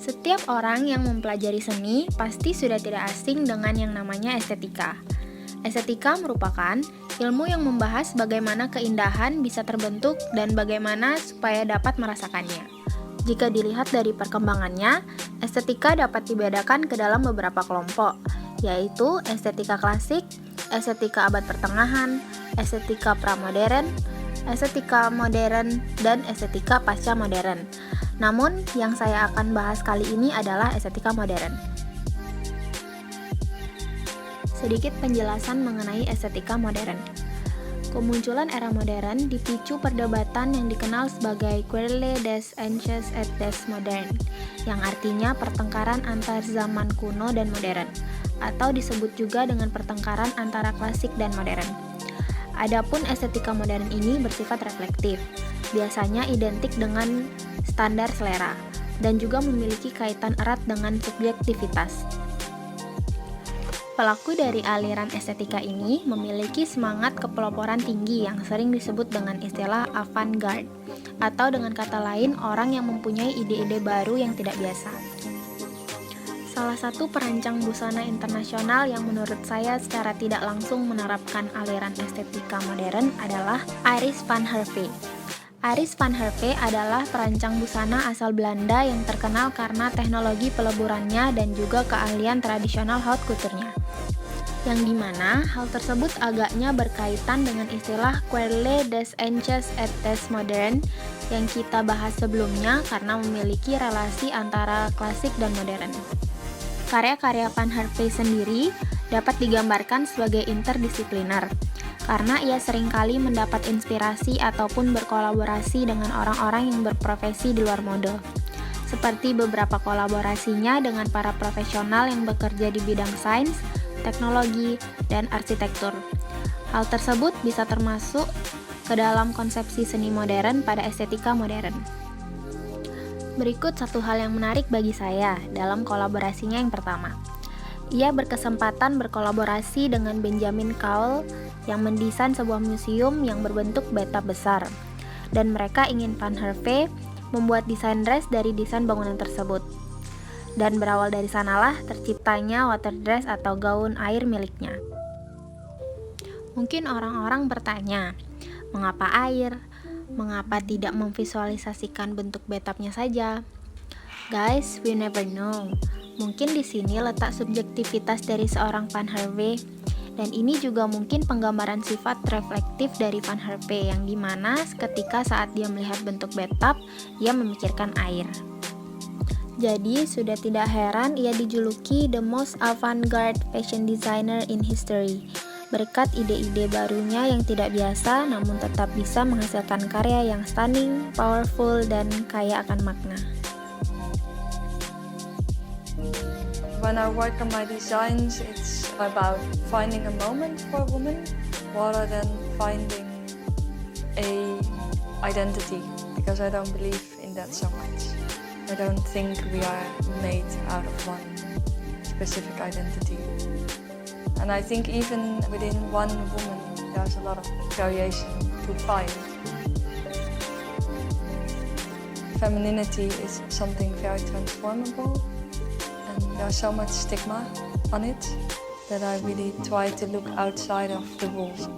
Setiap orang yang mempelajari seni pasti sudah tidak asing dengan yang namanya estetika. Estetika merupakan ilmu yang membahas bagaimana keindahan bisa terbentuk dan bagaimana supaya dapat merasakannya. Jika dilihat dari perkembangannya, estetika dapat dibedakan ke dalam beberapa kelompok, yaitu estetika klasik, estetika abad pertengahan, estetika pramodern, estetika modern, dan estetika pasca modern. Namun, yang saya akan bahas kali ini adalah estetika modern. Sedikit penjelasan mengenai estetika modern. Kemunculan era modern dipicu perdebatan yang dikenal sebagai Querelle des anciens et des modernes, yang artinya pertengkaran antar zaman kuno dan modern, atau disebut juga dengan pertengkaran antara klasik dan modern. Adapun estetika modern ini bersifat reflektif, biasanya identik dengan standar selera, dan juga memiliki kaitan erat dengan subjektivitas. Pelaku dari aliran estetika ini memiliki semangat kepeloporan tinggi yang sering disebut dengan istilah avant-garde, atau dengan kata lain orang yang mempunyai ide-ide baru yang tidak biasa. Salah satu perancang busana internasional yang menurut saya secara tidak langsung menerapkan aliran estetika modern adalah Iris van Hervé. Iris van Hervé adalah perancang busana asal Belanda yang terkenal karena teknologi peleburannya dan juga keahlian tradisional haute couture-nya. Yang dimana hal tersebut agaknya berkaitan dengan istilah Querelle des anciens et des modernes yang kita bahas sebelumnya karena memiliki relasi antara klasik dan modern. Karya-karya van Hervé sendiri dapat digambarkan sebagai interdisipliner, karena ia seringkali mendapat inspirasi ataupun berkolaborasi dengan orang-orang yang berprofesi di luar mode, seperti beberapa kolaborasinya dengan para profesional yang bekerja di bidang sains, teknologi, dan arsitektur. Hal tersebut bisa termasuk ke dalam konsepsi seni modern pada estetika modern. Berikut satu hal yang menarik bagi saya dalam kolaborasinya yang pertama. Ia berkesempatan berkolaborasi dengan Benjamin Cowell yang mendesain sebuah museum yang berbentuk bathtub besar, dan mereka ingin Van Hervé membuat desain dress dari desain bangunan tersebut. Dan berawal dari sanalah terciptanya water dress atau gaun air miliknya. Mungkin orang-orang bertanya, mengapa air? Mengapa tidak memvisualisasikan bentuk bathtubnya saja? Guys, we never know. Mungkin di sini letak subjektivitas dari seorang Van Hervé, dan ini juga mungkin penggambaran sifat reflektif dari Van Hervé yang dimana ketika saat dia melihat bentuk bathtub, ia memikirkan air. Jadi sudah tidak heran ia dijuluki the most avant-garde fashion designer in history, berkat ide-ide barunya yang tidak biasa namun tetap bisa menghasilkan karya yang stunning, powerful, dan kaya akan makna. When I work on my designs, it's about finding a moment for a woman rather than finding a identity, because I don't believe in that so much. I don't think we are made out of one specific identity. And I think even within one woman, there's a lot of variation to find. Femininity is something very transformable, and there's so much stigma on it that I really try to look outside of the walls.